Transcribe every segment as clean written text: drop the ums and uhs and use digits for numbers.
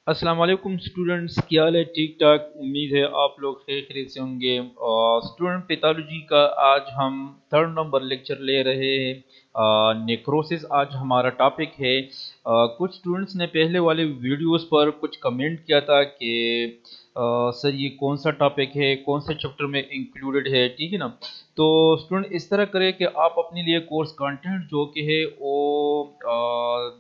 अस्सलाम वालेकुम स्टूडेंट्स, क्या हाल है? ठीक ठाक। उम्मीद है आप लोग खैरियत से होंगे। और स्टूडेंट पैथोलॉजी का आज हम थर्ड नंबर लेक्चर ले रहे हैं। नेक्रोसिस आज हमारा टॉपिक है। कुछ स्टूडेंट्स ने पहले वाले वीडियोस पर कुछ कमेंट किया था कि सर ये कौन सा टॉपिक है, कौन से चैप्टर में इंक्लूडेड है, ठीक है ना। तो स्टूडेंट इस तरह करें कि आप अपने लिए कोर्स कंटेंट जो कि है वो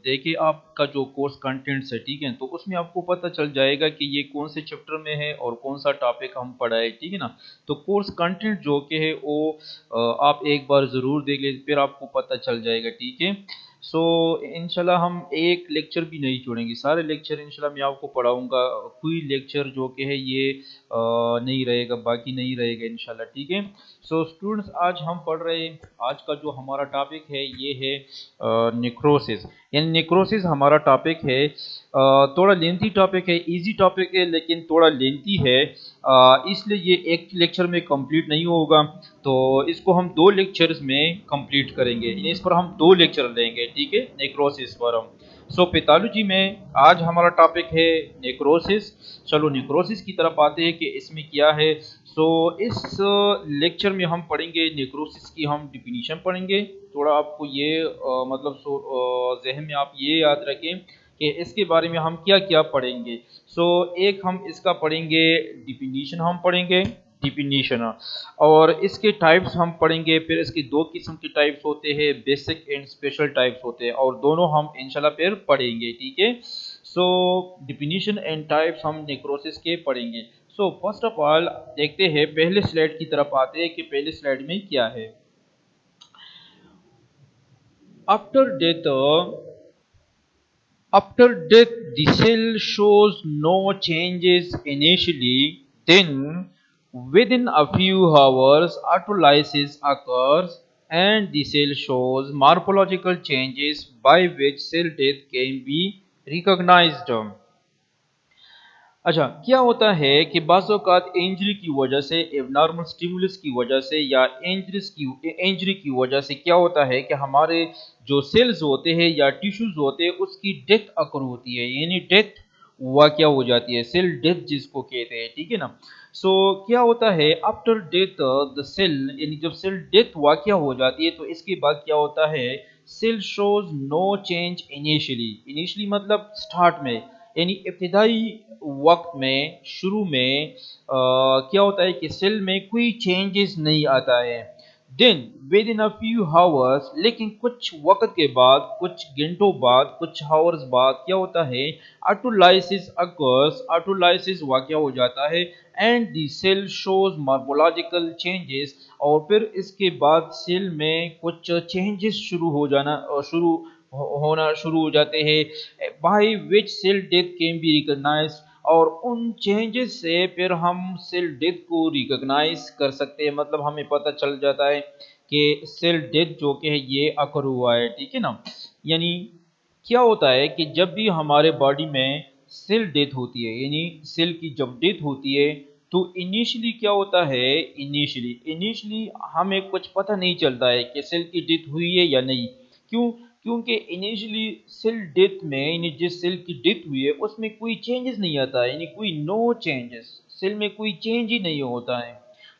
देखिए, आपका जो कोर्स कंटेंट्स है, ठीक है, तो उसमें आपको पता चल जाएगा कि ये कौन से चैप्टर में है और कौन सा टॉपिक हम पढ़ाए, ठीक है ना। तो कोर्स कंटेंट जो कि है वो आप एक बार ज़रूर देख लीजिए, फिर आपको पता चल जाएगा, ठीक है। सो इंशाल्लाह हम एक लेक्चर भी नहीं छोड़ेंगे, सारे लेक्चर इंशाल्लाह मैं आपको पढ़ाऊंगा। कोई लेक्चर जो कि है ये नहीं रहेगा, बाकी नहीं रहेगा इंशाल्लाह, ठीक है। सो स्टूडेंट्स, आज हम पढ़ रहे हैं, आज का जो हमारा टॉपिक है ये है नेक्रोसिस। यानी नेक्रोसिस हमारा टॉपिक है। थोड़ा लेंथी टॉपिक है, इजी टॉपिक है, लेकिन थोड़ा लेंथी है। इसलिए ये एक लेक्चर में कंप्लीट नहीं होगा, तो इसको हम दो लेक्चर्स में कंप्लीट करेंगे। इस पर हम दो लेक्चर लेंगे, ठीक है, नेक्रोसिस पर हम। सो पैथोलॉजी में आज हमारा टॉपिक है नेक्रोसिस। चलो नेक्रोसिस की तरफ आते हैं कि इसमें क्या है। सो इस लेक्चर में हम पढ़ेंगे नेक्रोसिस की, हम डिफिनीशन पढ़ेंगे। थोड़ा आपको ये मतलब जहन में आप ये याद रखें कि इसके बारे में हम क्या क्या पढ़ेंगे। सो एक हम इसका पढ़ेंगे, डिफिनीशन हम पढ़ेंगे, डिफिनीशन। और इसके टाइप्स हम पढ़ेंगे। फिर इसके दो किस्म के टाइप्स होते हैं, बेसिक एंड स्पेशल टाइप्स होते हैं, और दोनों हम इंशाल्लाह फिर पढ़ेंगे, ठीक है। सो डिफिनीशन एंड टाइप्स हम नेक्रोसिस के पढ़ेंगे। सो फर्स्ट ऑफ ऑल देखते हैं, पहले स्लाइड की तरफ आते हैं कि पहले स्लाइड में क्या है। After death, the cell shows no changes initially, then within a few hours autolysis occurs and the cell shows morphological changes by which cell death can be recognized. अच्छा, क्या होता है कि बाज़ औक़ात इंजरी की वजह से, एबनॉर्मल स्टिमुलस की वजह से, या इंजरी की वजह से क्या होता है कि हमारे जो सेल्स होते हैं या टिश्यूज होते हैं उसकी डेथ अकर होती है, यानी डेथ वाक़या हो जाती है, सेल डेथ जिसको कहते हैं, ठीक है ना। सो क्या होता है आफ्टर डेथ द सेल, यानी जब सेल डेथ वाक़या हो जाती है तो इसके बाद क्या होता है, cell shows no change initially मतलब स्टार्ट में, यानी इब्तिदाई वक्त में, शुरू में क्या होता है कि सेल में कोई चेंजेस नहीं आता है। Then within a few hours, लेकिन कुछ वक्त के बाद, कुछ घंटों बाद, कुछ हावर्स बाद क्या होता है, ऑटोलाइसिस अकर्स, ऑटोलाइसिस वाक़या हो जाता है and the cell shows morphological changes, और फिर इसके बाद सेल में कुछ चेंजेस शुरू हो जाना होना शुरू हो जाते हैं, by which cell death can be recognize, और उन चेंजेस से फिर हम सेल डेथ को रिकॉग्नाइज कर सकते हैं, मतलब हमें पता चल जाता है कि सेल डेथ जो कि है ये अकर हुआ है, ठीक है ना। यानी क्या होता है कि जब भी हमारे बॉडी में सेल डेथ होती है, यानी सेल की जब डेथ होती है, तो इनिशियली क्या होता है, इनिशियली हमें कुछ पता नहीं चलता है कि सेल की डेथ हुई है या नहीं। क्यों? क्योंकि इनिशियली सेल डेथ में, यानी जिस सेल की डेथ हुई है उसमें कोई चेंजेस नहीं आता है, यानी कोई नो चेंजेस, सेल में कोई चेंज ही नहीं होता है।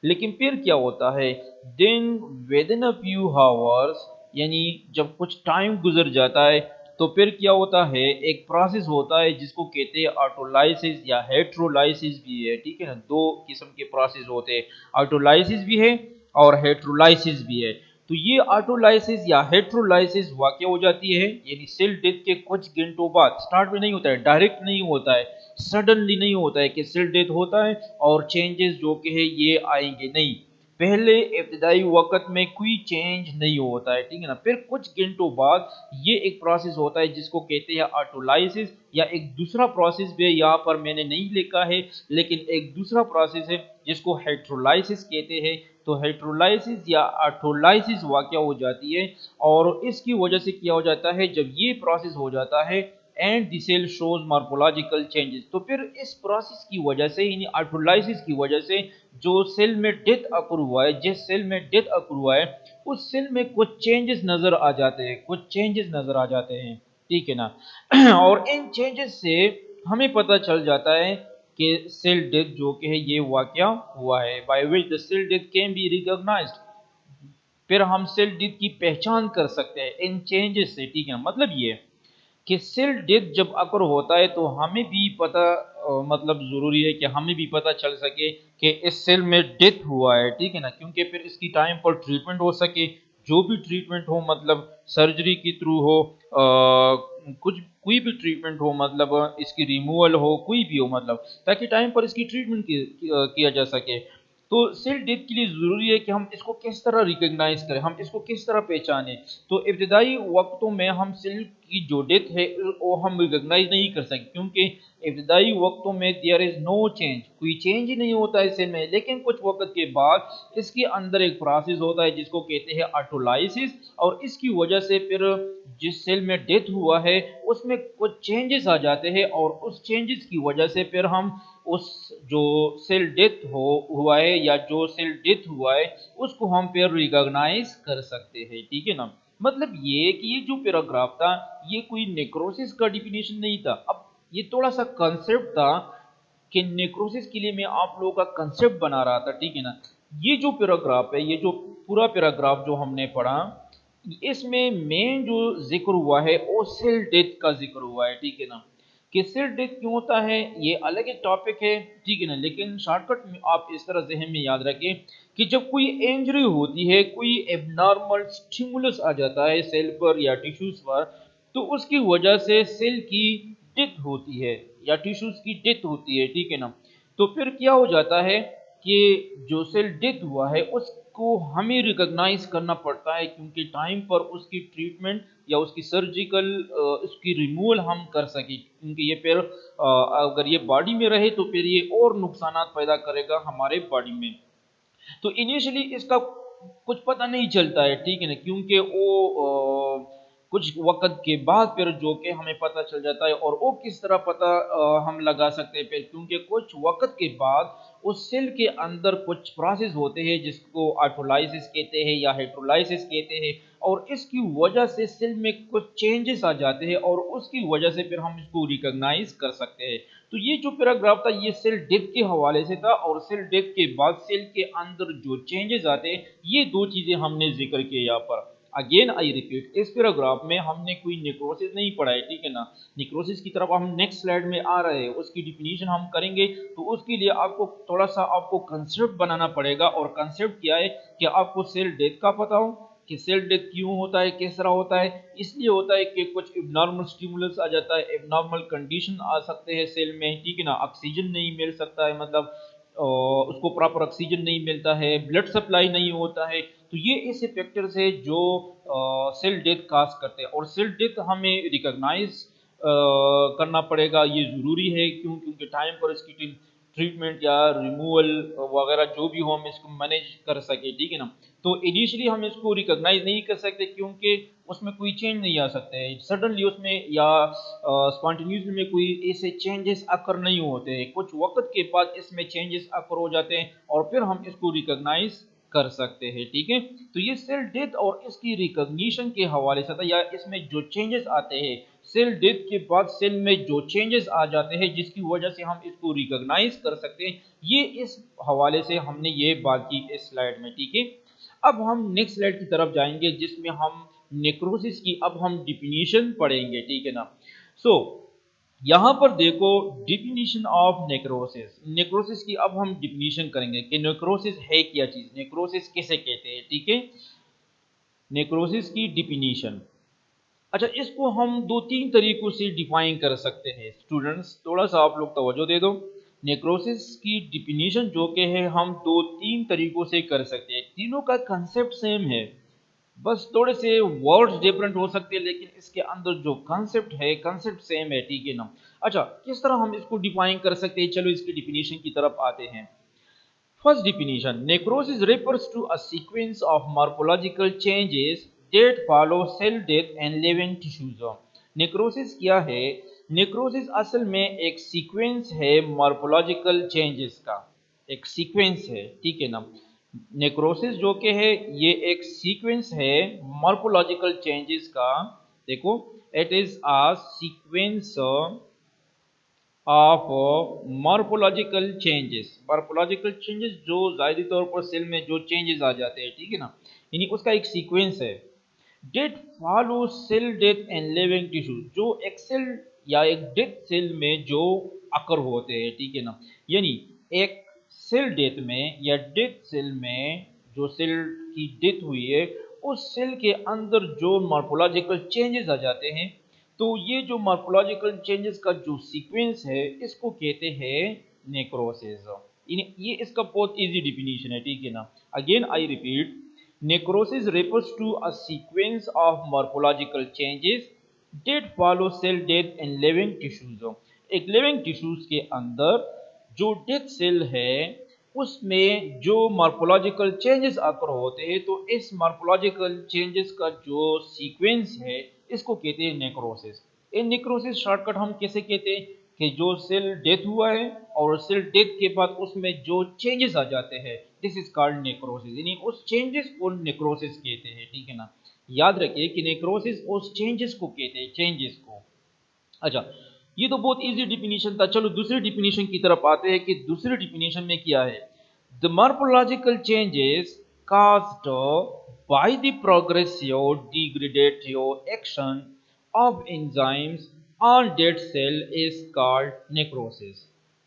लेकिन फिर क्या होता है, then within a few hours, यानी जब कुछ टाइम गुजर जाता है तो फिर क्या होता है, एक प्रोसेस होता है जिसको कहते हैं ऑटोलाइसिस या हेट्रोलाइसिस भी है, ठीक है ना। दो किस्म के प्रोसेस होते हैं, ऑटोलाइसिस भी है और हेट्रोलाइसिस भी है। तो ये ऑटोलाइसिस या हेट्रोलाइसिस वाक़या हो जाती है, यानी सेल डेथ के कुछ घंटों बाद, स्टार्ट में नहीं होता है, डायरेक्ट नहीं होता है, सडनली नहीं होता है कि सेल डेथ होता है और चेंजेस जो कि है ये आएंगे, नहीं। पहले इब्तदाई वक़्त में कोई चेंज नहीं होता है, ठीक है ना। फिर कुछ घंटों बाद ये एक प्रोसेस होता है जिसको कहते हैं ऑटोलाइसिस, या एक दूसरा प्रोसेस भी है, यहाँ पर मैंने नहीं लिखा है, लेकिन एक दूसरा प्रोसेस है जिसको हेट्रोलाइसिस कहते हैं। तो हेट्रोलाइसिस या ऑटोलाइसिस वाक़या हो जाती है, और इसकी वजह से क्या हो जाता है, जब ये प्रोसेस हो जाता है and the cell shows morphological changes, तो फिर इस प्रोसेस की वजह से, यानी ऑटोलाइसिस की वजह से जो सेल में डेथ अकर हुआ है, जिस सेल में डेथ अकर हुआ है उस सेल में कुछ चेंजेस नजर आ जाते हैं, कुछ चेंजेस नजर आ जाते हैं, ठीक है ना। और इन चेंजेस से हमें पता चल जाता है कि सेल डेथ जो कि है ये वाकया हुआ है, by which the cell death can be recognized. फिर हम सेल डेथ की पहचान कर सकते हैं इन चेंजेस से, ठीक है। मतलब ये कि सेल डेथ जब अकर होता है तो हमें भी पता मतलब ज़रूरी है कि हमें भी पता चल सके कि इस सेल में डेथ हुआ है, ठीक है ना, क्योंकि फिर इसकी टाइम पर ट्रीटमेंट हो सके, जो भी ट्रीटमेंट हो, मतलब सर्जरी के थ्रू हो, कुछ कोई भी ट्रीटमेंट हो, मतलब इसकी रिमूवल हो, कोई भी हो, मतलब ताकि टाइम पर इसकी ट्रीटमेंट किया जा सके। तो सेल डेथ के लिए ज़रूरी है कि हम इसको किस तरह रिकग्नाइज करें, हम इसको किस तरह पहचानें। तो इब्तदाई वक्तों में हम सेल की जो डेथ है वो हम रिकग्नाइज नहीं कर सकते, क्योंकि इब्तदाई वक्तों में देयर इज़ नो चेंज, कोई चेंज ही नहीं होता है सेल में। लेकिन कुछ वक्त के बाद इसके अंदर एक प्रोसेस होता है जिसको कहते हैं ऑटोलाइसिस, और इसकी वजह से फिर जिस सेल में डेथ हुआ है उसमें कुछ चेंजेस आ जाते हैं, और उस चेंजेस की वजह से फिर हम उस जो सेल डेथ हुआ है या जो सेल डेथ हुआ है उसको हम फिर रिकॉग्नाइज कर सकते हैं, ठीक है ना। मतलब ये कि ये जो पैराग्राफ था ये कोई नेक्रोसिस का डिफिनेशन नहीं था। अब ये थोड़ा सा कंसेप्ट था कि नेक्रोसिस के लिए मैं आप लोगों का कंसेप्ट बना रहा था, ठीक है ना। ये जो पैराग्राफ है, ये जो पूरा पैराग्राफ जो हमने पढ़ा, इसमें मेन जो जिक्र हुआ है वो सेल डेथ का जिक्र हुआ है, ठीक है ना। कि सेल डेथ क्यों होता है ये अलग एक टॉपिक है, ठीक है ना, लेकिन शॉर्टकट में आप इस तरह जहन में याद रखें कि जब कोई इंजरी होती है, कोई एबनॉर्मल स्टिमुलस आ जाता है सेल पर या टिश्यूज पर, तो उसकी वजह से सेल की डेथ होती है या टिश्यूज की डेथ होती है, ठीक है ना। तो फिर क्या हो जाता है कि जो सेल डेथ हुआ है उसको हमें रिकॉग्नाइज करना पड़ता है, क्योंकि टाइम पर उसकी ट्रीटमेंट या उसकी सर्जिकल उसकी रिमूवल हम कर सकें, क्योंकि ये फिर अगर ये बॉडी में रहे तो फिर ये और नुकसान पैदा करेगा हमारे बॉडी में। तो इनिशियली इसका कुछ पता नहीं चलता है, ठीक है ना, क्योंकि वो कुछ वक्त के बाद फिर जो कि हमें पता चल जाता है। और वो किस तरह पता हम लगा सकते हैं फिर, क्योंकि कुछ वक्त के बाद उस सेल के अंदर कुछ प्रोसेस होते हैं जिसको ऑटोलाइसिस कहते हैं या हेट्रोलाइसिस कहते हैं, और इसकी वजह से सेल में कुछ चेंजेस आ जाते हैं और उसकी वजह से फिर हम इसको रिकॉग्नाइज कर सकते हैं। तो ये जो पैराग्राफ था ये सेल डेथ के हवाले से था, और सेल डेथ के बाद सेल के अंदर जो चेंजेस आते हैं ये दो चीजें हमने जिक्र किए यहाँ पर। अगेन आई रिपीट, इस पैराग्राफ में हमने कोई नेक्रोसिस नहीं पढ़ा है, ठीक है ना। नेक्रोसिस की तरफ हम नेक्स्ट स्लाइड में आ रहे हैं, उसकी डिफिनीशन हम करेंगे। तो उसके लिए आपको थोड़ा सा आपको कंसेप्ट बनाना पड़ेगा, और कंसेप्ट क्या है कि आपको सेल डेथ का पता हो कि सेल डेथ क्यों होता है, किस तरह होता है। इसलिए होता है कि कुछ इबनॉर्मल स्टिमुलस आ जाता है, इबनॉर्मल कंडीशन आ सकते हैं सेल में, ठीक है ना। ऑक्सीजन नहीं मिल सकता है, मतलब उसको प्रॉपर ऑक्सीजन नहीं मिलता है, ब्लड सप्लाई नहीं होता है। तो ये ऐसे फैक्टर्स है जो सेल डेथ काज करते हैं, और सेल डेथ हमें रिकॉग्नाइज करना पड़ेगा, ये ज़रूरी है। क्यों? क्योंकि टाइम पर इसकी ट्रीटमेंट या रिमूवल वगैरह जो भी हो हम इसको मैनेज कर सके, ठीक है ना। तो इनिशियली हम इसको रिकॉग्नाइज नहीं कर सकते, क्योंकि उसमें कोई चेंज नहीं आ सकते हैं सडनली उसमें, या स्पॉन्टेनियसली में कोई ऐसे चेंजेस अकर नहीं होते हैं। कुछ वक्त के बाद इसमें चेंजेस अकर हो जाते हैं और फिर हम इसको रिकॉग्नाइज कर सकते हैं, ठीक है। तो ये सेल डेथ और इसकी रिकॉग्निशन के हवाले से था, या इसमें जो चेंजेस आते हैं सेल डेथ के बाद सेल में जो चेंजेस आ जाते हैं जिसकी वजह से हम इसको रिकॉग्नाइज कर सकते हैं, ये इस हवाले से हमने ये बात की इस स्लाइड में, ठीक है। अब हम नेक्स्ट स्लाइड की तरफ जाएंगे जिसमें हम नेक्रोसिस की अब हम डिफिनीशन पढ़ेंगे, ठीक है ना। सो यहाँ पर देखो डिफिनीशन ऑफ नेक्रोसिस, नेक्रोसिस की अब हम डिफिनीशन करेंगे कि नेक्रोसिस है क्या चीज, नेक्रोसिस किसे कहते हैं, ठीक है। नेक्रोसिस की डिफिनीशन, अच्छा इसको हम दो तीन तरीकों से डिफाइन कर सकते हैं। स्टूडेंट्स थोड़ा सा आप लोग तवज्जो दे दो। नेक्रोसिस की डिफिनीशन जो कि है हम दो तीन तरीकों से कर सकते हैं, तीनों का कंसेप्ट सेम है, बस थोड़े से वर्ड्स डिफरेंट हो सकते हैं, लेकिन इसके अंदर जो कंसेप्ट है कंसेप्ट सेम है, ठीक है ना। अच्छा किस तरह हम इसको डिफाइन कर सकते हैं, चलो इसकी डिफिनीशन की तरफ आते हैं। First definition, necrosis refers to a sequence of morphological changes that follow cell death and living tissues. Necrosis क्या है? नेक्रोसिस असल में एक सीक्वेंस है मॉर्फोलॉजिकल चेंजेस का, एक सीक्वेंस है, ठीक है ना। नेक्रोसिस जो कि है ये एक सीक्वेंस है मॉर्फोलॉजिकल चेंजेस का। देखो, it is a sequence of morphological changes जो ज़ाहिरी तौर पर सेल में जो चेंजेस आ जाते हैं, ठीक है ना, यानी उसका एक सीक्वेंस है। Death follow cell death and living tissue, जो एक सेल या एक डेथ सेल में जो अकर होते हैं, ठीक है ना, यानी एक सेल डेथ में या डेथ सेल में जो सेल की डेथ हुई है उस सेल के अंदर जो मॉर्फोलॉजिकल चेंजेस आ जाते हैं, तो ये जो मॉर्फोलॉजिकल चेंजेस का जो सीक्वेंस है इसको कहते हैं नेक्रोसिस। ये इसका बहुत इजी डिफिनीशन है, ठीक है ना। Again I repeat, necrosis refers to a sequence of morphological changes that follow cell death in living tissues। एक लिविंग टिश्यूज के अंदर जो डेथ सेल है उसमें जो मॉर्फोलॉजिकल चेंजेस आकर होते हैं, तो इस मॉर्फोलॉजिकल चेंजेस का जो सीक्वेंस है इसको कहते हैं नेक्रोसिस। इन नेक्रोसिस शॉर्टकट हम कैसे कहते हैं कि जो सेल डेथ हुआ है और सेल डेथ के बाद उसमें जो चेंजेस आ जाते हैं, दिस इज कॉल्ड नेक्रोसिस, यानी उस चेंजेस को नेक्रोसिस कहते हैं, ठीक है ना। याद रखिए कि नेक्रोसिस उस चेंजेस को कहते हैं, चेंजेस को। अच्छा, ये तो बहुत इजी डिफिनीशन था। चलो दूसरी डिफिनीशन की तरफ आते हैं कि दूसरी डिफिनीशन में क्या है। The morphological changes caused by the progressive degradative action of enzymes on dead cell is called necrosis।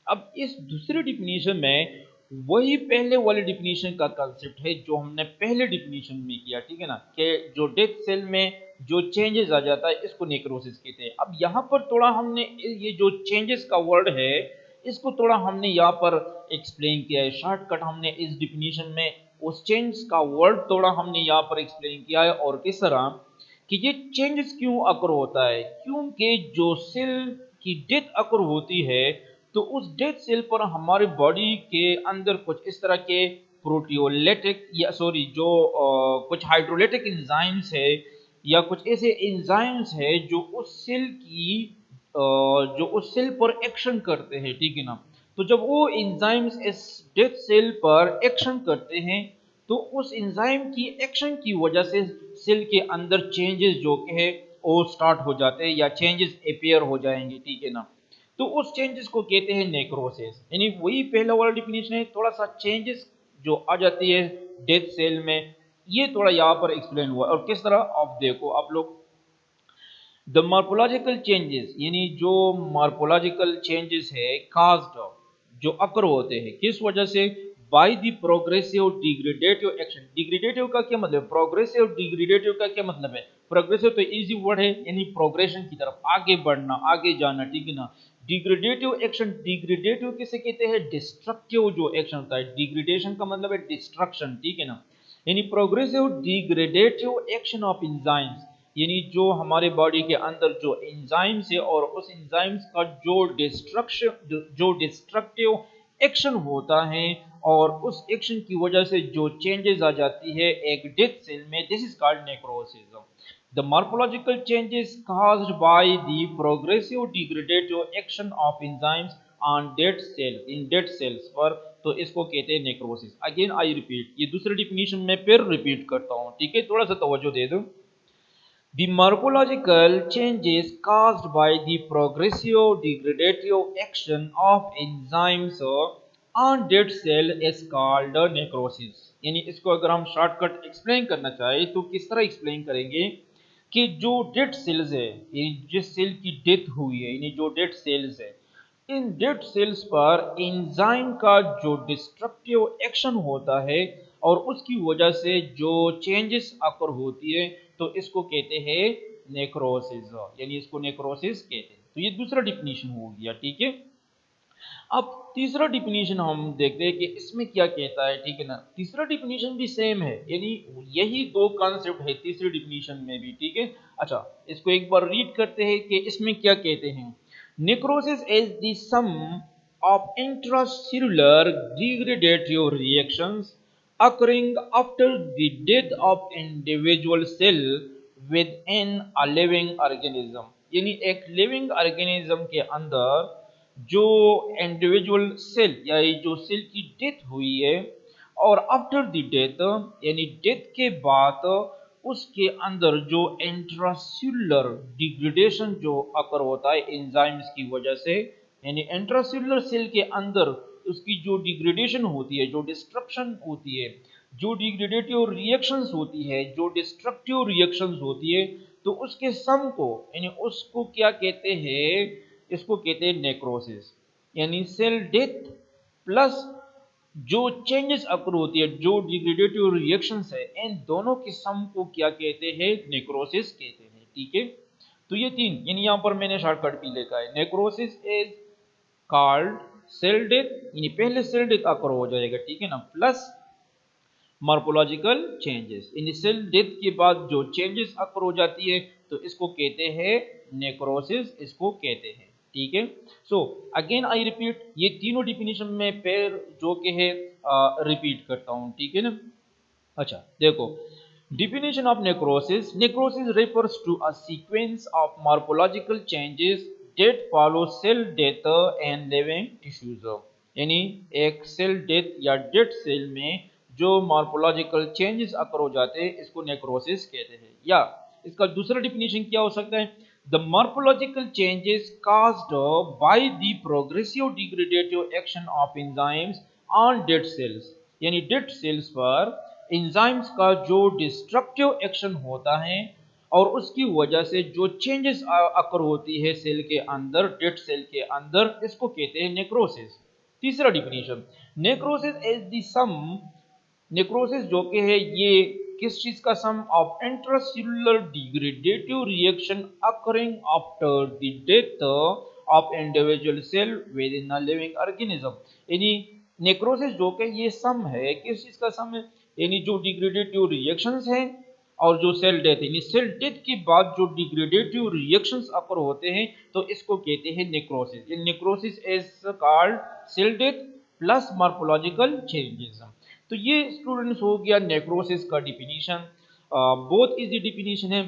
अब इस दूसरे डिफिनीशन में वही पहले वाले डिफिनीशन का कंसेप्ट है जो हमने पहले डिफिनीशन में किया, ठीक है ना, कि जो डेथ सेल में जो चेंजेस आ जाता है इसको नेक्रोसिस कहते हैं। अब यहाँ पर थोड़ा हमने ये जो चेंजेस का वर्ड है इसको थोड़ा हमने यहाँ पर एक्सप्लेन किया है। शॉर्टकट हमने इस डिफिनीशन में उस चेंज का वर्ड थोड़ा हमने यहाँ पर एक्सप्लेन किया है, और किस तरह कि ये चेंजेस क्यों अकर होता है, क्योंकि जो सेल की डेथ अकर होती है तो उस डेथ सेल पर हमारे बॉडी के अंदर कुछ इस तरह के प्रोटियोलिटिक या सॉरी जो कुछ हाइड्रोलिटिक एंजाइम्स है या कुछ ऐसे एंजाइम्स है जो उस सेल की जो उस सेल पर एक्शन करते हैं, ठीक है ना। तो जब वो एंजाइम्स इस डेथ सेल पर एक्शन करते हैं तो उस एंजाइम की एक्शन की वजह से सेल के अंदर चेंजेस जो है वो स्टार्ट हो जाते हैं या चेंजेस अपीयर हो जाएंगे, ठीक है ना। तो उस चेंजेस को कहते हैं नेक्रोसिस, यानी वही पहला वाला डिफिनेशन है। थोड़ा सा चेंजेस जो आ जाती है डेथ सेल में, ये थोड़ा यहाँ पर एक्सप्लेन हुआ। और किस तरह आप देखो आप लोग, द मॉर्फोलॉजिकल चेंजेस यानी जो मॉर्फोलॉजिकल चेंजेस है काज्ड जो अकर होते हैं किस वजह से, by the progressive degradative action. Degradative का क्या मतलब है, प्रोग्रेसिव डिग्रेडेटिव का क्या मतलब है। प्रोग्रेसिव तो इजी वर्ड है, यानी प्रोग्रेशन की तरफ आगे बढ़ना, आगे जाना, ठीक है ना। डिग्रेडेटिव एक्शन, डिग्रेडेटिव किसे कहते हैं, डिस्ट्रक्टिव जो एक्शन होता है। डिग्रेडेशन का मतलब है डिस्ट्रक्शन, ठीक है ना। यानी progressive degradative action of enzymes, यानी जो हमारे बॉडी के अंदर जो एंजाइम्स है और उस एंजाइम्स का जो डिस्ट्रक्टिव एक्शन होता है और उस एक्शन की वजह से जो चेंजेस आ जाती है एक डेथ सेल में, this is called necrosis. The morphological changes caused by the progressive degradative action of enzymes on dead cells in dead cells पर, तो इसको कहते हैं नेक्रोसिस। अगेन आई रिपीट, ये दूसरे डिफिनीशन में फिर रिपीट करता हूँ, ठीक है, थोड़ा सा तवज्जो दे दो। The morphological changes caused by the progressive degradative action of enzymes on dead cell is called necrosis। यानी इसको अगर हम शॉर्टकट एक्सप्लेन करना चाहें तो किस तरह एक्सप्लेन करेंगे कि जो डेड सेल्स है, यानी जिस सेल की डेथ हुई है, यानी जो डेड सेल्स है, इन डेड सेल्स पर एंजाइम का जो डिस्ट्रक्टिव एक्शन होता है और उसकी वजह से जो चेंजेस अकर होती है, तो इसको कहते हैं नेक्रोसिस, यानी इसको नेक्रोसिस कहते हैं। तो ये दूसरा डिफिनीशन हो गया, ठीक है। अब तीसरा डिफिनीशन हम देखते हैं कि इसमें क्या कहता है, ठीक है ना। तीसरा डिफिनीशन भी सेम है, यानी यही दो कॉन्सेप्ट है तीसरे डिफिनीशन में भी, ठीक है। अच्छा, इसको एक बार रीड करते हैं कि इसमें क्या कहते हैं। Necrosis is the sum of intracellular degradative reactions occurring after the death of individual cell within a living organism। यानी एक लिविंग ऑर्गेनिज्म के अंदर जो इंडिविजुअल सेल या जो सेल की डेथ हुई है और आफ्टर द डेथ यानी डेथ के बाद उसके अंदर जो इंट्रासेल्युलर डिग्रेडेशन जो अकर होता है एंजाइम्स की वजह से, यानी इंट्रासेलुलर सेल के अंदर उसकी जो डिग्रेडेशन होती है, जो डिस्ट्रक्शन होती है, जो डिग्रेडेटिव रिएक्शंस होती है, जो डिस्ट्रक्टिव रिएक्शंस होती है, तो उसके सम को यानी उसको क्या कहते हैं, इसको कहते हैं नेक्रोसिस। यानी सेल डेथ प्लस जो चेंजेस अकर होती है, जो डिग्रेडेटिव रिएक्शंस है, इन दोनों के सम को क्या कहते हैं, नेक्रोसिस कहते हैं। ठीक है, तो ये तीन, यानी यहां पर मैंने शॉर्टकट भी लिखा है, necrosis is called cell death, यानी पहले सेल डेथ अकर हो जाएगा, ठीक है ना, प्लस मॉर्फोलॉजिकल चेंजेस, यानी सेल डेथ के बाद जो चेंजेस अकर हो जाती है तो इसको कहते हैं नेक्रोसिस, इसको कहते हैं। ठीक है, सो अगेन आई रिपीट, ये तीनों डिफिनेशन में पैर जो के है रिपीट करता हूं, ठीक है ना। अच्छा देखो, definition of necrosis. Necrosis refers to a sequence of morphological changes that follow cell death and living tissues. यानी एक सेल डेथ या डेड सेल में जो मॉर्फोलॉजिकल चेंजेस अकर हो जाते हैं इसको नेक्रोसिस कहते हैं। या इसका दूसरा डिफिनेशन क्या हो सकता है, the morphological changes caused by the progressive degradative action of enzymes on dead cells, यानी डेड सेल्स पर एंजाइम्स का जो डिस्ट्रक्टिव एक्शन होता है और उसकी वजह से जो चेंजेस अकर होती है सेल के अंदर, डेड सेल के अंदर, इसको कहते हैं नेक्रोसिस। तीसरा definition, necrosis is the sum, necrosis जो कि है ये किस चीज का sum, of intracellular degradative reaction occurring after the death of individual cell within a living organism. यानी नेक्रोसिस जो कि ये सम है, किस चीज का सम है, यानी जो डिग्रेडेटिव रिएक्शंस हैं और जो सेल डेथ, यानी सेल डेथ के बाद जो डिग्रेडेटिव रिएक्शंस अकर होते हैं तो इसको कहते हैं नेक्रोसिस। ये necrosis is called cell death plus morphological changes. तो ये स्टूडेंट्स हो गया नेक्रोसिस का डिफिनीशन, बहुत इजी डिफिनीशन है।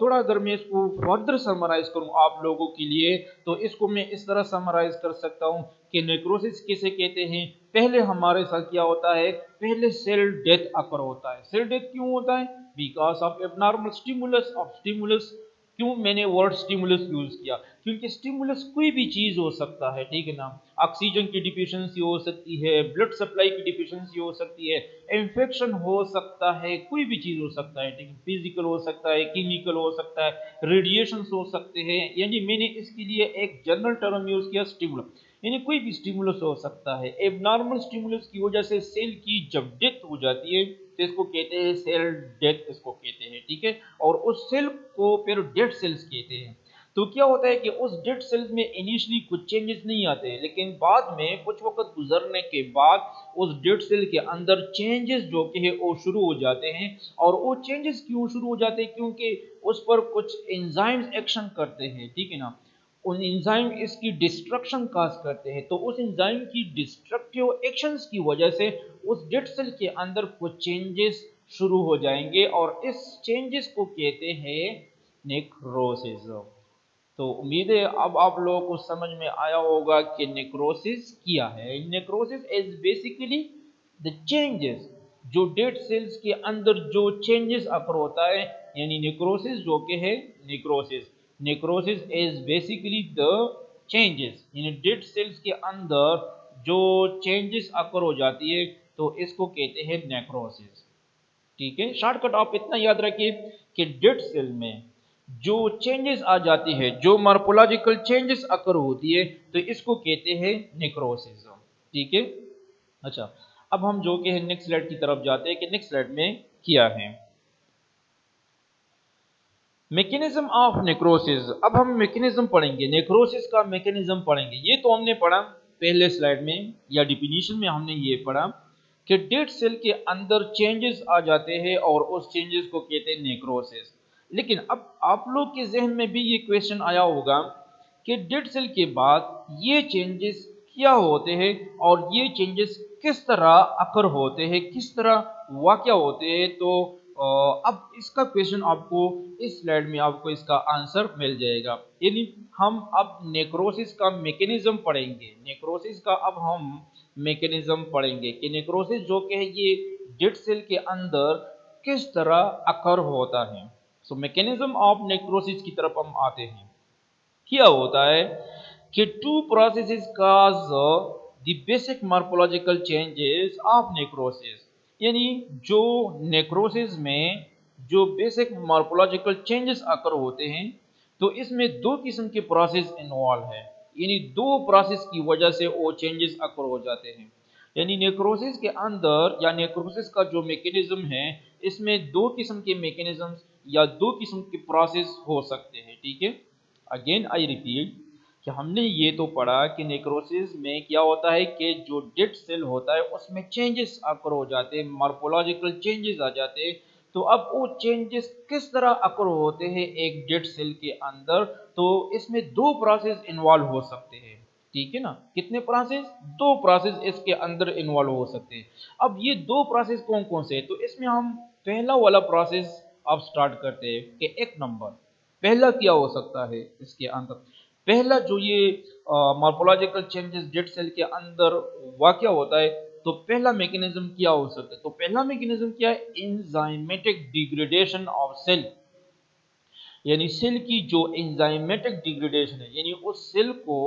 थोड़ा अगर मैं इसको फर्दर समराइज करूं आप लोगों के लिए तो इसको मैं इस तरह समराइज कर सकता हूं कि नेक्रोसिस किसे कहते हैं। पहले हमारे साथ क्या होता है, पहले सेल डेथ अकर होता है। सेल डेथ क्यों होता है, because of abnormal stimulus of stimulus. क्यों मैंने वर्ड स्टिमुलस यूज किया, क्योंकि स्टिमुलस कोई भी चीज हो सकता है, ठीक है ना। ऑक्सीजन की डिफिशिएंसी हो सकती है, ब्लड सप्लाई की डिफिशिएंसी हो सकती है, इन्फेक्शन हो सकता है, कोई भी चीज हो सकता है, ठीक है, फिजिकल हो सकता है, केमिकल हो सकता है, रेडिएशन हो सकते हैं। यानी मैंने इसके लिए एक जनरल टर्म यूज किया स्टिमुलस, यानी कोई भी स्टिमुलस हो सकता है। एबनॉर्मल स्टिमुलस की वजह से सेल की जब डेथ हो जाती है तो इसको कहते हैं सेल डेथ, इसको कहते हैं, ठीक है। और उस सेल को फिर डेड सेल्स कहते हैं। तो क्या होता है कि उस डेड सेल्स में इनिशियली कुछ चेंजेस नहीं आते हैं, लेकिन बाद में कुछ वक्त गुजरने के बाद उस डेड सेल के अंदर चेंजेस जो कि है वो शुरू हो जाते हैं। और वो चेंजेस क्यों शुरू हो जाते हैं, क्योंकि उस पर कुछ एंजाइम्स एक्शन करते हैं, ठीक है ना। उन एंजाइम इसकी डिस्ट्रक्शन काज करते हैं, तो उस एंजाइम की डिस्ट्रक्टिव एक्शंस की वजह से उस डेड सेल के अंदर कुछ चेंजेस शुरू हो जाएंगे और इस चेंजेस को कहते हैं नेक्रोसिस। तो उम्मीद है अब आप लोगों को समझ में आया होगा कि नेक्रोसिस क्या है। Necrosis is basically the changes, जो डेड सेल्स के अंदर जो चेंजेस अकर होता है, यानी नेक्रोसिस जो कि है necrosis is basically the changes, यानी डेड सेल्स के अंदर जो चेंजेस अकर हो जाती है तो इसको कहते हैं नेक्रोसिस। ठीक है, शॉर्टकट आप इतना याद रखिए कि डेड सेल में जो चेंजेस आ जाती है, जो मॉर्फोलॉजिकल चेंजेस अकर होती है तो इसको कहते हैं नेक्रोसिस। ठीक है, अच्छा अब हम जो कि है नेक्स्ट स्लाइड की तरफ जाते हैं कि नेक्स्ट स्लाइड में क्या है मैकेनिज्म ऑफ नेक्रोसिस। अब हम मैकेनिज्म पढ़ेंगे, नेक्रोसिस का मैकेनिज्म पढ़ेंगे। ये तो हमने पढ़ा पहले स्लाइड में या डिफिनीशन में हमने ये पढ़ा कि डेड सेल के अंदर चेंजेस आ जाते हैं और उस चेंजेस को कहते हैं नेक्रोसिस। लेकिन अब आप लोग के जहन में भी ये क्वेश्चन आया होगा कि डेड सेल के बाद ये चेंजेस क्या होते हैं और ये चेंजेस किस तरह अकर होते हैं, किस तरह वाक़या होते हैं। तो अब इसका क्वेश्चन आपको इस स्लाइड में आपको इसका आंसर मिल जाएगा। यानी हम अब नेक्रोसिस का मैकेनिज्म पढ़ेंगे, नेक्रोसिस का अब हम मैकेनिज्म पढ़ेंगे कि नेक्रोसिस जो कि है ये डेड सेल के अंदर किस तरह अकर होता है। सो मैकेनिज्म ऑफ नेक्रोसिस की तरफ हम आते हैं। क्या होता है कि two processes cause the basic morphological changes of necrosis, यानी जो नेक्रोसिस में जो बेसिक मॉर्फोलॉजिकल चेंजेस अकर होते हैं तो इसमें दो किस्म के प्रोसेस इन्वॉल्व है, यानी दो प्रोसेस की वजह से वो चेंजेस अकर हो जाते हैं। यानी नेक्रोसिस के अंदर या नेक्रोसिस का जो मैकेनिज्म है इसमें दो किस्म के मैकेनिज्म्स या दो किस्म के प्रोसेस हो सकते हैं, ठीक है। अगेन आई रिपीट कि हमने ये तो पढ़ा कि नेक्रोसिस में क्या होता है कि जो डेड सेल होता है उसमें चेंजेस अकर हो जाते हैं, मॉर्फोलॉजिकल चेंजेस आ जाते हैं। तो अब वो चेंजेस किस तरह अकर होते हैं एक डेड सेल के अंदर, तो इसमें दो प्रोसेस इन्वॉल्व हो सकते हैं, ठीक है ना। कितने प्रोसेस? दो प्रोसेस इसके अंदर इन्वॉल्व हो सकते हैं। अब ये दो प्रोसेस कौन कौन से हैं? तो इसमें हम पहला वाला प्रोसेस अब स्टार्ट करते हैं कि एक नंबर पहला क्या हो सकता है इसके अंदर। पहला जो ये मॉर्फोलॉजिकल चेंजेस डेड सेल के अंदर वाक़या होता है, तो पहला मैकेनिज्म क्या हो सकता है? तो पहला मैकेनिज्म क्या है? एंजाइमेटिक डिग्रेडेशन ऑफ सेल, यानी सेल की जो एंजाइमेटिक डिग्रेडेशन है, यानी उस सेल को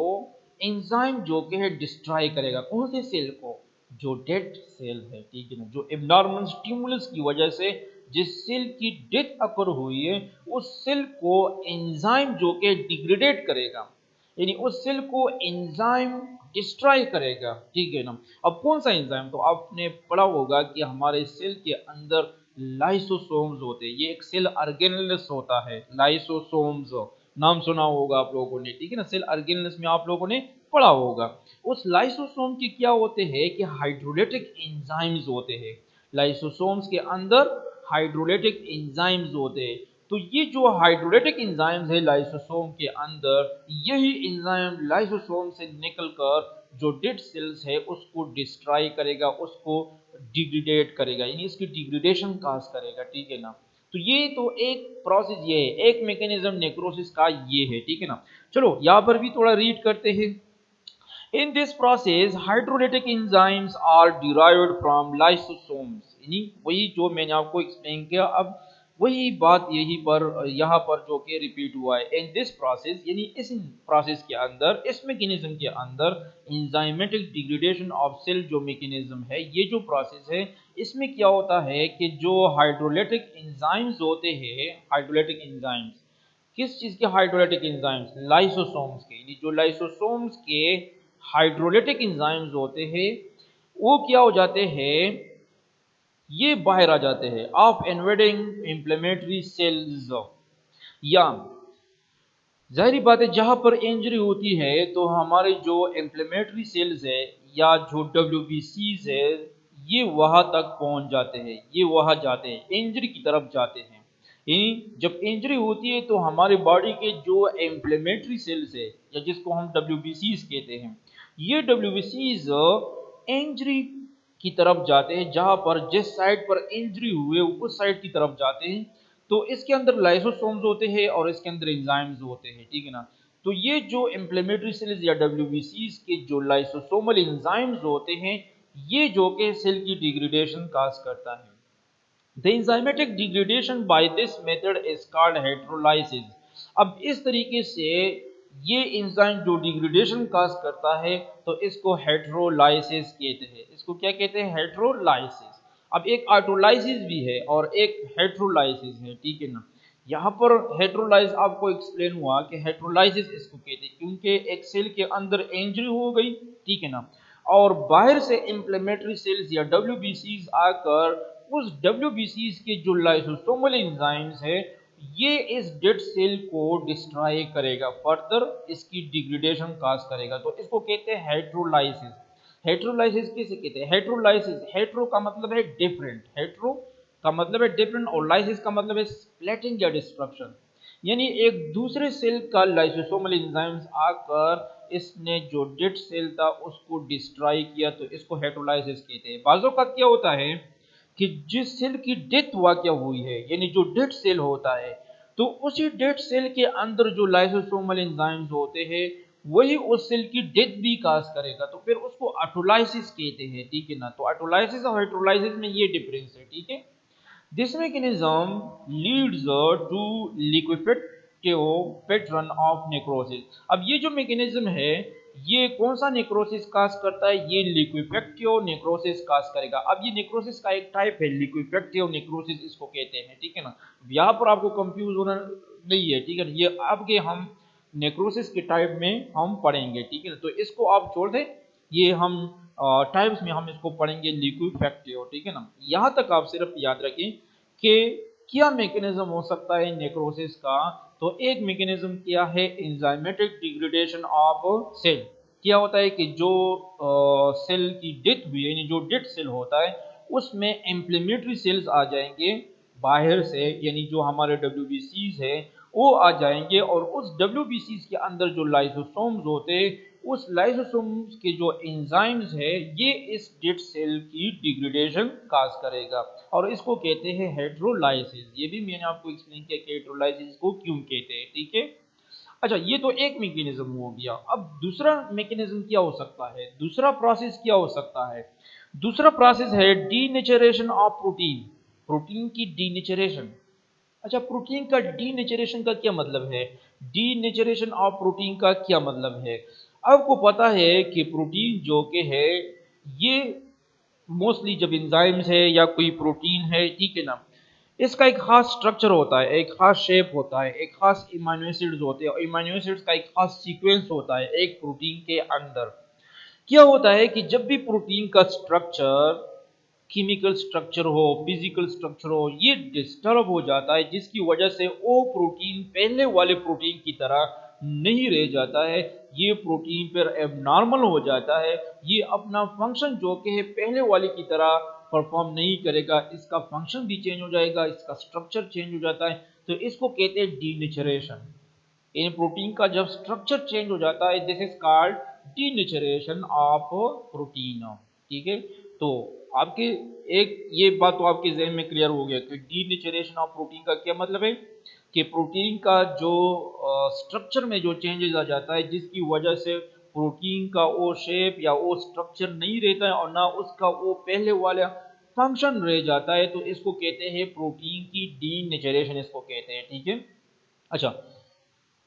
एंजाइम जो कि है डिस्ट्रॉय करेगा। कौन से सेल को? जो डेड सेल है, ठीक है ना, जो एब्नॉर्मल स्टिमुलस की वजह से जिस सेल की डेथ अकर हुई है उस सेल को एंजाइम जो कि डिग्रेडेट करेगा, यानी उस सेल को एंजाइम डिस्ट्रॉय करेगा, ठीक है ना। अब कौन सा एंजाइम? तो आपने पढ़ा होगा कि हमारे सेल के अंदर लाइसोसोम्स होते हैं, ये एक सेल ऑर्गेनेल्स होता है, लाइसोसोम्स नाम सुना होगा आप लोगों ने, ठीक है ना। सेल ऑर्गेनेल्स में आप लोगों ने पढ़ा होगा। उस लाइसोसोम के क्या होते हैं कि हाइड्रोलिटिक एंजाइम्स होते हैं, लाइसोसोम्स के अंदर हाइड्रोलिटिक एंजाइम्स होते हैं। तो ये जो हाइड्रोलिटिक एंजाइम्स है लाइसोसोम के अंदर, यही एंजाइम लाइसोसोम से निकलकर जो डेड सेल्स है उसको डिस्ट्रॉय करेगा, उसको डिग्रेडेट करेगा, यानी इसकी डिग्रेडेशन काज करेगा, ठीक है ना। तो ये तो एक प्रोसेस, ये है एक मैकेनिज्म नेक्रोसिस का, ये है, ठीक है ना। चलो यहाँ पर भी थोड़ा रीड करते हैं। In this process, hydrolytic enzymes are derived from lysosomes, यानी वही जो मैंने आपको एक्सप्लेन किया, अब वही बात यही पर यहाँ पर जो कि रिपीट हुआ है। इन दिस प्रोसेस, यानी इस प्रोसेस के अंदर, इस मैकेनिज्म के अंदर एंजाइमेटिक डिग्रेडेशन ऑफ सेल जो मैकेनिज्म है, ये जो प्रोसेस है, इसमें क्या होता है कि जो हाइड्रोलिटिक एंजाइम्स होते हैं, हाइड्रोलिटिक एंजाइम्स किस चीज के? हाइड्रोलिटिक एंजाइम्स लाइसोसोम्स के, यानी जो लाइसोसोम्स के हाइड्रोलिटिक एंजाइम्स होते हैं वो क्या हो जाते हैं? ये बाहर आ जाते हैं ऑफ इन्वेडिंग इंफ्लेमेटरी सेल्स, या जाहिर बात है जहां पर इंजरी होती है तो हमारे जो इंफ्लेमेटरी सेल्स है या जो WBCs है ये वहां तक पहुंच जाते हैं, ये वहां जाते हैं, इंजरी की तरफ जाते हैं। यानी जब इंजरी होती है तो हमारे बॉडी के जो इंफ्लेमेटरी सेल्स है या जिसको हम WBCs कहते हैं, ये WBCs इंजरी की तरफ जाते हैं, जहां पर जिस साइड पर इंजरी हुए उस साइड की तरफ जाते हैं। तो इसके अंदर लाइसोसोम्स होते हैं और इसके अंदर एंजाइम्स होते हैं, ठीक है ना। तो ये जो इंफ्लेमेटरी सेल्स या WBCs के जो लाइसोसोमल एंजाइम्स होते हैं, ये जो कि सेल की डिग्रेडेशन काज करता है। The enzymatic degradation by this method is called heterolysis. अब इस तरीके से ये एंजाइम जो डिग्रेडेशन काज करता है तो इसको हेटेरोलाइसिस कहते हैं। इसको क्या कहते हैं? हेटेरोलाइसिस। अब एक ऑटोलाइसिस भी है और एक हेटेरोलाइसिस है, ठीक है ना। यहाँ पर हेटेरोलाइज आपको एक्सप्लेन हुआ कि हेटेरोलाइसिस इसको कहते हैं क्योंकि एक सेल के अंदर इंजरी हो गई, ठीक है ना, और बाहर से इंफ्लेमेटरी सेल्स या WBCs आकर उस WBCs के जो लाइसोसोमल एंजाइम्स है ये इस डेड सेल को डिस्ट्रॉय करेगा, फर्दर इसकी डिग्रेडेशन काज करेगा। तो इसको कहते हैं हेटेरोलाइसिस। हेटेरोलाइसिस किसे कहते हैं? हेटेरोलाइसिस, हेटेरो का मतलब है डिफरेंट, हेटेरो का मतलब है डिफरेंट और लाइसिस का मतलब है स्प्लिटिंग या डिस्ट्रक्शन, यानी एक दूसरे सेल का लाइसोसोमल एंजाइम्स आकर इसने जो डेड सेल था उसको डिस्ट्रॉय किया, तो इसको हेटेरोलाइसिस कहते हैं। बाजों का क्या होता है कि जिस सेल की डेथ वाकया हुई है, यानी जो डेड सेल होता है, तो उसी डेड सेल के अंदर जो लाइसोसोमल एंजाइम्स होते हैं वही उस सेल की डेथ भी काज करेगा, तो फिर उसको ऑटोलाइसिस कहते हैं, ठीक है ना। तो ऑटोलाइसिस और हेटेरोलाइसिस में ये डिफरेंस है, ठीक है। This mechanism leads to liquefied pattern of necrosis. अब ये जो मैकेनिज्म है ये कौन सा नेक्रोसिस काज करता है, ये लिक्विफेक्टिव नेक्रोसिस काज करेगा। अब ये नेक्रोसिस का एक टाइप है लिक्विफेक्टिव नेक्रोसिस इसको कहते हैं, ठीक है ना। यहाँ पर आपको कंफ्यूज होना नहीं है, ठीक है ना, ये आपके हम नेक्रोसिस के टाइप में हम पढ़ेंगे, ठीक है ना। तो इसको आप छोड़ दें, ये हम टाइप्स में हम इसको पढ़ेंगे लिक्विफेक्टिव, ठीक है ना। यहाँ तक आप सिर्फ याद रखें कि क्या मैकेनिज्म हो सकता है नेक्रोसिस का। तो एक मैकेनिज्म क्या है, एंजाइमेटिक डिग्रेडेशन ऑफ सेल। क्या होता है कि जो सेल की डेथ हुई है, यानी जो डेड सेल होता है उसमें इम्प्लीमेंट्री सेल्स आ जाएंगे बाहर से, यानी जो हमारे WBCs है वो आ जाएंगे, और उस WBCs के अंदर जो लाइसोसोम्स होते हैं उस लाइसोसोम्स के जो एंजाइम्स है ये इस डेड सेल की डिग्रेडेशन काज करेगा, और इसको कहते हैं हेटेरोलाइसिस। ये भी मैंने आपको एक्सप्लेन किया कि हेटेरोलाइसिस को क्यों कहते हैं, ठीक है। अच्छा, ये तो एक मैकेनिज्म हो गया। अब दूसरा मैकेनिज्म क्या हो सकता है, दूसरा प्रोसेस क्या हो सकता है। दूसरा प्रोसेस है डीनेचरेशन ऑफ प्रोटीन, प्रोटीन की डीनेचरेशन। अच्छा, प्रोटीन का डीनेचरेशन का क्या मतलब है, डीनेचरेशन ऑफ प्रोटीन का क्या मतलब है। आपको पता है कि प्रोटीन जो के है ये मोस्टली जब एंजाइम्स है या कोई प्रोटीन है, ठीक है ना, इसका एक खास स्ट्रक्चर होता है, एक खास शेप होता है, एक खास इमाइनो एसिड्स होते हैं, और इमाइनो एसिड्स का एक खास सीक्वेंस होता है एक प्रोटीन के अंदर। क्या होता है कि जब भी प्रोटीन का स्ट्रक्चर, केमिकल स्ट्रक्चर हो, फिजिकल स्ट्रक्चर हो, ये डिस्टर्ब हो जाता है, जिसकी वजह से वो प्रोटीन पहले वाले प्रोटीन की तरह नहीं रह जाता है, ये प्रोटीन पर एबनॉर्मल हो जाता है, ये अपना फंक्शन जो कि है पहले वाले की तरह परफॉर्म नहीं करेगा, इसका फंक्शन भी चेंज हो जाएगा, इसका स्ट्रक्चर चेंज हो जाता है। तो इसको कहते हैं डीनेचरेशन। इन प्रोटीन का जब स्ट्रक्चर चेंज हो जाता है, this is called denaturation of protein, ठीक है। तो आपके एक ये बात तो आपके जहन में क्लियर हो गया कि डीनेचरेशन ऑफ प्रोटीन का क्या मतलब है, कि प्रोटीन का जो स्ट्रक्चर में जो चेंजेस आ जाता है, जिसकी वजह से प्रोटीन का वो शेप या वो स्ट्रक्चर नहीं रहता है और ना उसका वो पहले वाला फंक्शन रह जाता है, तो इसको कहते हैं प्रोटीन की डीनेचरेशन, इसको कहते हैं, ठीक है। अच्छा,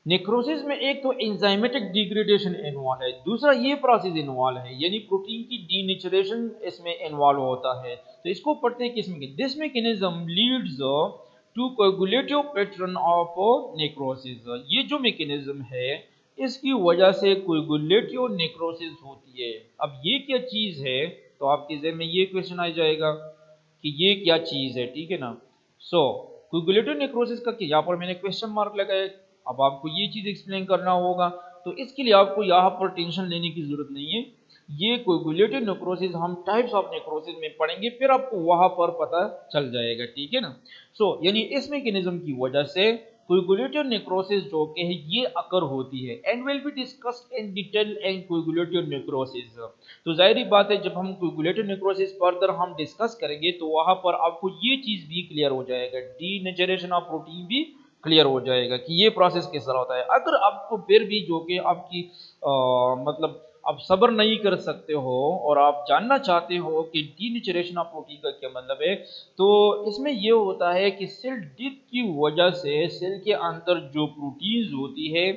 नेक्रोसिस में एक तो एंजाइमेटिक डिग्रेडेशन इन्वॉल्व है, दूसरा ये प्रोसेस इन्वॉल्व है, यानी प्रोटीन की डीनेचरेशन इसमें इन्वॉल्व होता है। तो इसको पढ़ते हैं किसमें, this mechanism leads to coagulative pattern of necrosis. ये जो मैकेनिज्म है इसकी वजह से कोगुलेटिव नेक्रोसिस होती है। अब ये क्या चीज है, तो आपके जहन में ये क्वेश्चन आ जाएगा कि ये क्या चीज है, ठीक है ना। सो कोगुलेटिव नेक्रोसिस का यहाँ पर मैंने क्वेश्चन मार्क लगाया। अब आपको ये चीज एक्सप्लेन करना होगा, तो इसके लिए आपको यहाँ पर टेंशन लेने की जरूरत नहीं है। ये कोगुलेटिव नेक्रोसिस हम टाइप्स ऑफ नेक्रोसिस में पढ़ेंगे, फिर आपको वहां पर पता चल जाएगा, ठीक है ना। यानी इस मैकेनिज्म की वजह से कोगुलेटिव नेक्रोसिस जो कि है ये अकर होती है, and will be discussed in detail in coagulative necrosis. तो जाहिर बात है जब हम कोगुलेटिव नेक्रोसिस फर्दर हम डिस्कस करेंगे तो वहां पर आपको ये चीज भी क्लियर हो जाएगा, डीनेचरेशन ऑफ प्रोटीन भी क्लियर हो जाएगा कि ये प्रोसेस किस तरह होता है। अगर आपको फिर भी जो कि आपकी मतलब आप सब्र नहीं कर सकते हो और आप जानना चाहते हो कि डीनेचरेशन ऑफ प्रोटीन का क्या मतलब है, तो इसमें यह होता है कि सेल डेथ की वजह से सेल के अंदर जो प्रोटीन्स होती है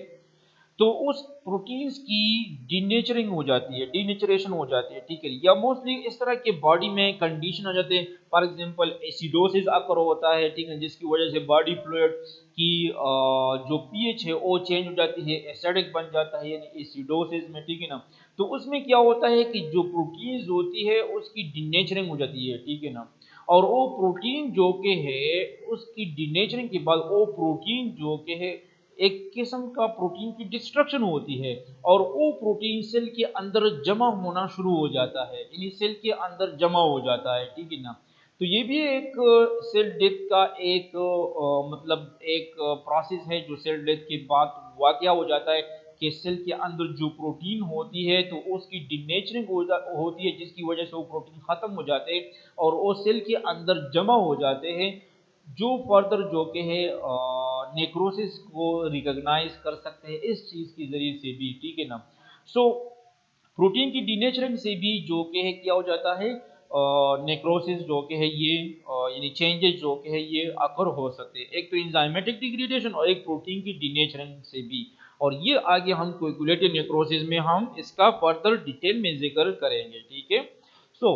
तो उस प्रोटीन्स की डीनेचरिंग हो जाती है, डीनेचरेशन हो जाती है, ठीक है। या मोस्टली इस तरह के बॉडी में कंडीशन आ जाते हैं, फॉर एग्जांपल एसिडोसिस आकर होता है, ठीक है, जिसकी वजह से बॉडी फ्लूइड की जो पीएच है वो चेंज हो जाती है, एसिडिक बन जाता है यानी एसिडोसिस में, ठीक है ना। तो उसमें क्या होता है कि जो प्रोटीन्स होती है उसकी डीनेचरिंग हो जाती है, ठीक है ना। और वो प्रोटीन जो के है उसकी डीनेचरिंग के बाद वो प्रोटीन जो के है एक किस्म का प्रोटीन की डिस्ट्रक्शन होती है, और वो प्रोटीन सेल के अंदर जमा होना शुरू हो जाता है, यानी सेल के अंदर जमा हो जाता है, ठीक है ना। तो ये भी एक सेल डेथ का एक मतलब एक प्रोसेस है जो सेल डेथ के बाद वाकया हो जाता है कि सेल के अंदर जो प्रोटीन होती है तो उसकी डिनेचरिंग होती है, जिसकी वजह से वो प्रोटीन खत्म हो जाते हैं और वो सेल के अंदर जमा हो जाते हैं, जो फर्दर जो के है नेक्रोसिस को रिकॉग्नाइज कर सकते हैं इस चीज के जरिए से भी, ठीक है ना। प्रोटीन की डीनेचरिंग से भी जो के है क्या हो जाता है, नेक्रोसिस जो कि है ये यानी चेंजेस जो कि है ये अकर हो सकते हैं, एक तो इंजाइमेटिक डिग्रेडेशन और एक प्रोटीन की डीनेचरिंग से भी। और ये आगे हम कोएगुलेटिव नेक्रोसिस में हम इसका फर्दर डिटेल में जिक्र करेंगे, ठीक है। सो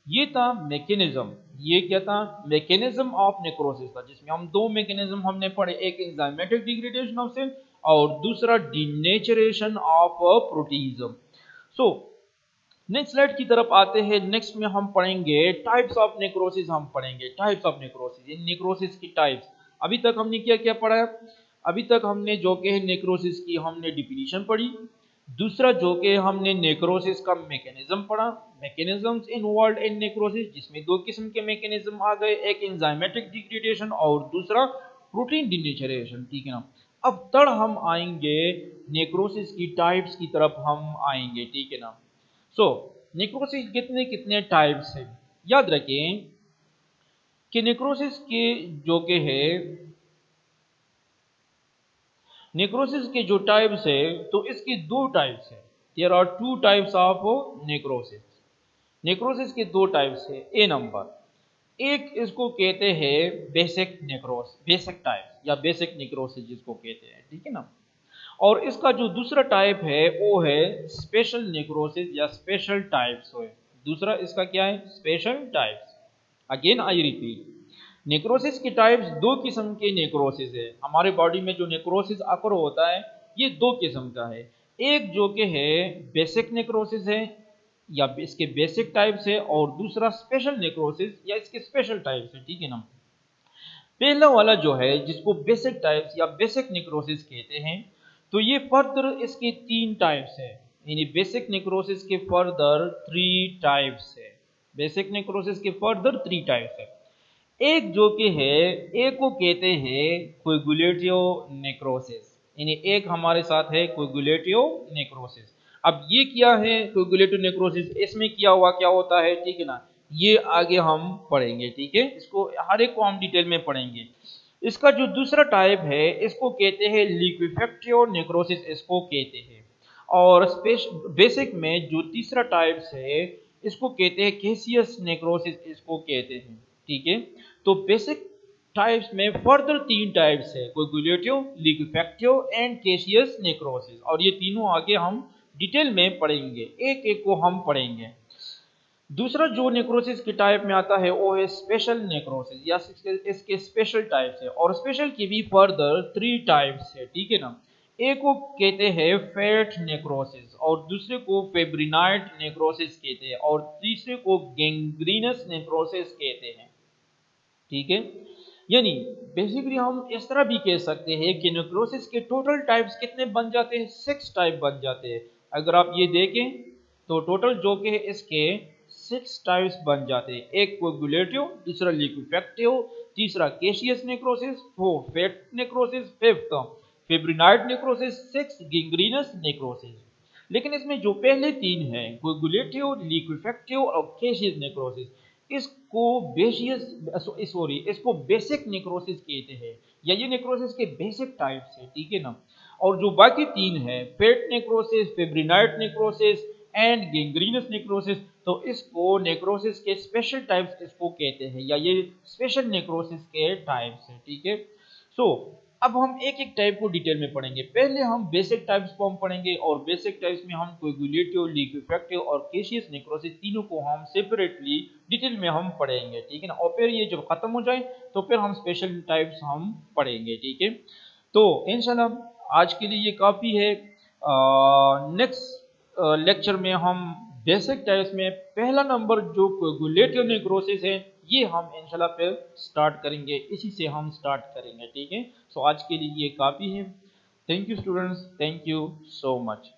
ये था मैकेनिज्म, ये क्या था, मैकेनिज्म ऑफ नेक्रोसिस था, जिसमें हम दो मैकेनिज्म हमने पढ़े, एक इंजाइमेटिक डिग्रेडेशन ऑफ सेल और दूसरा denaturation of proteins. So next slide की तरफ आते हैं। नेक्स्ट में हम पढ़ेंगे टाइप्स ऑफ नेक्रोसिस, हम पढ़ेंगे types of necrosis, in necrosis की टाइप्स। अभी तक हमने क्या क्या पढ़ा है, अभी तक हमने जो कि है नेक्रोसिस की हमने डिफिनीशन पढ़ी, दूसरा जो कि हमने नेक्रोसिस का मैकेनिज्म पढ़ा, मैकेनिज्म्स इन्वॉल्वड इन नेक्रोसिस, जिसमें दो किस्म के मैकेनिज्म आ गए, एक एंजाइमेटिक डिग्रेडेशन और दूसरा प्रोटीन डिनेचरेशन, ठीक है ना। अब तक हम आएंगे नेक्रोसिस की टाइप्स की तरफ हम आएंगे, ठीक है ना। सो नेक्रोसिस कितने कितने टाइप्स हैं, याद रखें कि नेक्रोसिस के जो के है, नेक्रोसिस के जो टाइप्स है तो इसके दो टाइप्स है, there are two types of necrosis. Necrosis के दो टाइप्स है। ए नंबर, एक इसको कहते हैं बेसिक नेक्रोस, बेसिक टाइप या बेसिक नेक्रोसिस जिसको कहते हैं, ठीक है ना। और इसका जो दूसरा टाइप है वो है स्पेशल नेक्रोसिस या स्पेशल टाइप्स है। दूसरा इसका क्या है, special types. Again I repeat, necrosis के टाइप्स दो किस्म के नेक्रोसिस है। हमारे बॉडी में जो नेक्रोसिस अकर होता है ये दो किस्म का है, एक जो कि है बेसिक नेक्रोसिस है या इसके बेसिक टाइप्स है, और दूसरा स्पेशल नेक्रोसिस या इसके स्पेशल टाइप्स है, ठीक है ना। पहला वाला जो है जिसको बेसिक टाइप्स या बेसिक नेक्रोसिस कहते हैं, तो ये फर्दर इसके तीन टाइप्स है, यानी बेसिक नेक्रोसिस के फर्दर थ्री टाइप्स है, बेसिक नेक्रोसिस के फर्दर थ्री टाइप्स है। एक जो कि है, एक को कहते हैं कोएगुलेटिव नेक्रोसिस, यानी एक हमारे साथ है कोएगुलेटिव नेक्रोसिस। अब ये क्या है कोएगुलेटिव नेक्रोसिस, इसमें किया हुआ क्या होता है, ठीक है ना, ये आगे हम पढ़ेंगे, ठीक है, इसको हर एक को हम डिटेल में पढ़ेंगे। इसका जो दूसरा टाइप है इसको कहते हैं लिक्विफेक्टिव नेक्रोसिस, इसको कहते हैं। और बेसिक में जो तीसरा टाइप्स है इसको कहते हैं केसियस नेक्रोसिस, इसको कहते हैं, ठीक है। तो बेसिक टाइप्स में फर्दर तीन टाइप्स है, कोएगुलेटिव, लिक्विफेक्टिव एंड केसियस नेक्रोसिस, और ये तीनों आगे हम डिटेल में पढ़ेंगे, एक एक को हम पढ़ेंगे। दूसरा जो नेक्रोसिस के टाइप में आता है वो है स्पेशल नेक्रोसिस या इसके स्पेशल टाइप्स है, और स्पेशल की भी फर्दर थ्री टाइप्स है, ठीक है ना। एक को कहते हैं फैट नेक्रोसिस, और दूसरे को फेब्रिनाइट नेक्रोसिस कहते हैं, और तीसरे को गैंग्रीनस नेक्रोसिस कहते हैं, ठीक है। यानी बेसिकली हम इस तरह भी कह सकते हैं कि नेक्रोसिस के टोटल टाइप्स कितने बन जाते हैं, 6 टाइप बन जाते हैं। अगर आप ये देखें तो टोटल जो कि इसके 6 टाइप्स बन जाते हैं, एक कोएगुलेटिव, दूसरा लिक्विफेक्टिव, तीसरा caseous necrosis, fourth fat necrosis, fifth fibrinoid necrosis, six gangrenous necrosis. लेकिन इसमें जो पहले तीन हैं कोएगुलेटिव, लिक्विफेक्टिव और केशियस नेक्रोसिस, इसको इसको बेसिक नेक्रोसिस कहते हैं, या ये नेक्रोसिस के बेसिक टाइप्स है, ठीक है ना। और जो बाकी तीन है fat necrosis, fibrinoid necrosis and gangrenous necrosis, तो इसको नेक्रोसिस के स्पेशल टाइप्स इसको कहते हैं, या ये स्पेशल नेक्रोसिस के टाइप्स है, ठीक है। सो अब हम एक एक टाइप को डिटेल में पढ़ेंगे। पहले हम बेसिक टाइप्स को हम पढ़ेंगे, और बेसिक टाइप्स में हम कोएगुलेटिव, लिक्विफेक्टिव और केशियस नेक्रोसिस तीनों को हम सेपरेटली डिटेल में हम पढ़ेंगे, ठीक है ना। और फिर ये जब खत्म हो जाए तो फिर हम स्पेशल टाइप्स हम पढ़ेंगे, ठीक है। तो इंशाल्लाह आज के लिए ये काफ़ी है। नेक्स्ट लेक्चर में हम बेसिक टाइप्स में पहला नंबर जो कोएगुलेटिव नेक्रोसिस है ये हम इंशाल्लाह फिर स्टार्ट करेंगे, इसी से हम स्टार्ट करेंगे, ठीक है। सो आज के लिए ये काफ़ी है। Thank you students, thank you so much.